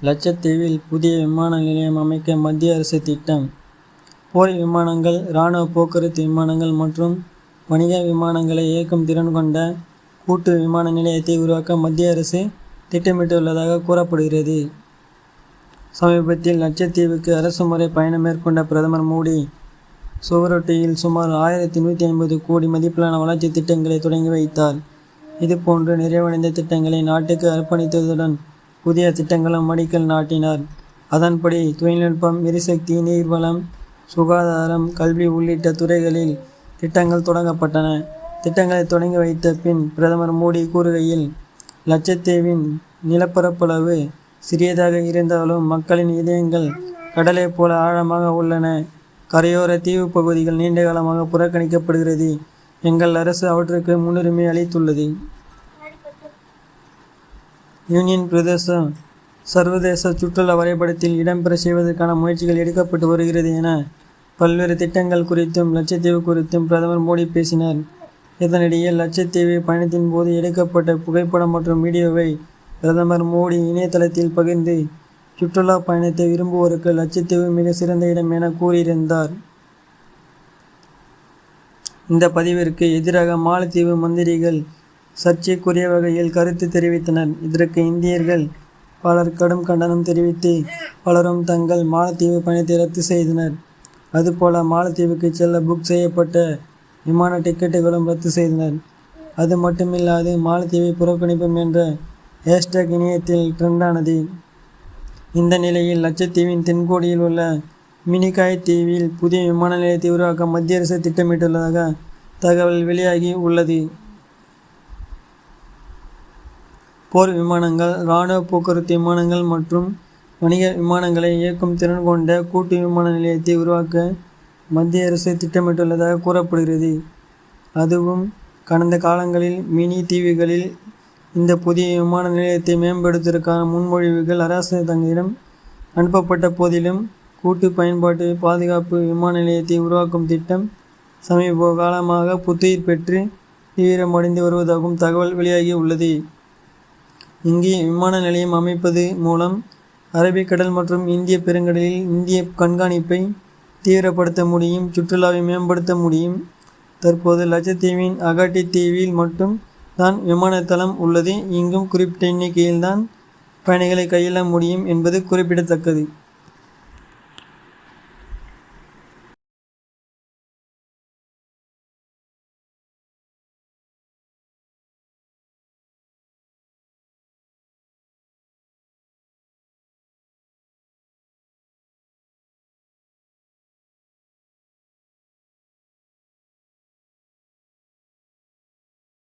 லட்சத்தீவில் புதிய விமான நிலையம் அமைக்க மத்திய அரசு திட்டம். போர் விமானங்கள், இராணுவ போக்குவரத்து விமானங்கள் மற்றும் வணிக விமானங்களை இயக்கும் திறன் கொண்ட கூட்டு விமான நிலையத்தை உருவாக்க மத்திய அரசு திட்டமிட்டுள்ளதாக கூறப்படுகிறது. சமீபத்தில் லட்சத்தீவுக்கு அரசுமுறை பயணம் மேற்கொண்ட பிரதமர் மோடி சுவரொட்டியில் சுமார் 1150 கோடி மதிப்பிலான வளர்ச்சி திட்டங்களை தொடங்கி வைத்தார். இதுபோன்று நிறைவடைந்த திட்டங்களை நாட்டுக்கு அர்ப்பணித்ததுடன் புதிய திட்டங்களும் அடிக்கல் நாட்டினார். அதன்படி தொழில்நுட்பம், எரிசக்தி, நீர்வளம், சுகாதாரம், கல்வி உள்ளிட்ட துறைகளில் திட்டங்கள் தொடங்கப்பட்டன. திட்டங்களை தொடங்கி வைத்த பின் பிரதமர் மோடி கூறுகையில், லட்சத்தீவின் நிலப்பரப்பளவு சிறியதாக இருந்தாலும் மக்களின் இதயங்கள் கடலை போல ஆழமாக உள்ளன. கரையோர தீவு பகுதிகள் நீண்ட காலமாக புறக்கணிக்கப்படுகிறது. எங்கள் அரசு அவற்றுக்கு முன்னுரிமை அளித்துள்ளது. யூனியன் பிரதேசம் சர்வதேச சுற்றுலா வரைபடத்தில் இடம்பெற செய்வதற்கான முயற்சிகள் எடுக்கப்பட்டு வருகிறது என பல்வேறு திட்டங்கள் குறித்தும் லட்சத்தீவு குறித்தும் பிரதமர் மோடி பேசினார். இதனிடையே லட்சத்தீவு பயணத்தின் போது எடுக்கப்பட்ட புகைப்படம் மற்றும் வீடியோவை பிரதமர் மோடி இணையதளத்தில் பகிர்ந்து சுற்றுலா பயணத்தை விரும்புவோருக்கு லட்சத்தீவு மிக சிறந்த இடம் என கூறியிருந்தார். இந்த பதிவிற்கு எதிராக மாலத்தீவு மந்திரிகள் சர்ச்சைக்குரிய வகையில் கருத்து தெரிவித்தனர். இதற்கு இந்தியர்கள் பலர் கடும் கண்டனம் தெரிவித்து பலரும் தங்கள் மாலத்தீவு பயணத்தை ரத்து செய்தனர். அதுபோல மாலத்தீவுக்கு செல்ல புக் செய்யப்பட்ட விமான டிக்கெட்டுகளும் ரத்து செய்தனர். அது மட்டுமில்லாது மாலத்தீவை புறக்கணிப்போம் என்ற ஹேஷ்டேக் இணையத்தில் ட்ரெண்டானது. இந்த நிலையில் லட்சத்தீவின் தென்கோடியில் உள்ள மினிகாய் தீவில் புதிய விமான நிலையத்தை உருவாக்க மத்திய அரசு திட்டமிட்டுள்ளதாக தகவல் வெளியாகி உள்ளது. போர் விமானங்கள், இராணுவ போக்குவரத்து விமானங்கள் மற்றும் வணிக விமானங்களை இயக்கும் திறன் கொண்ட கூட்டு விமான நிலையத்தை உருவாக்க மத்திய அரசு திட்டமிட்டுள்ளதாக கூறப்படுகிறது. அதுவும் கடந்த காலங்களில் மினி தீவுகளில் இந்த புதிய விமான நிலையத்தை மேம்படுத்துவதற்கான முன்மொழிவுகள் அரசாங்கத்திடம் அனுப்பப்பட்ட போதிலும் கூட்டு பயன்பாட்டு பாதுகாப்பு விமான நிலையத்தை உருவாக்கும் திட்டம் சமீப காலமாக புத்துயிர் பெற்று தீவிரமடைந்து வருவதாகவும் தகவல் வெளியாகி உள்ளது. இங்கே விமான நிலையம் அமைப்பது மூலம் அரபிக்கடல் மற்றும் இந்திய பெருங்கடலில் இந்திய கண்காணிப்பை தீவிரப்படுத்த முடியும், சுற்றுலாவை மேம்படுத்த முடியும். தற்போது லட்சத்தீவின் அகாட்டி தீவில் மட்டும் தான் விமானத்தளம் உள்ளது. இங்கும் குறிப்பிட்ட எண்ணிக்கையில்தான் பயணிகளை கையாள முடியும் என்பது குறிப்பிடத்தக்கது.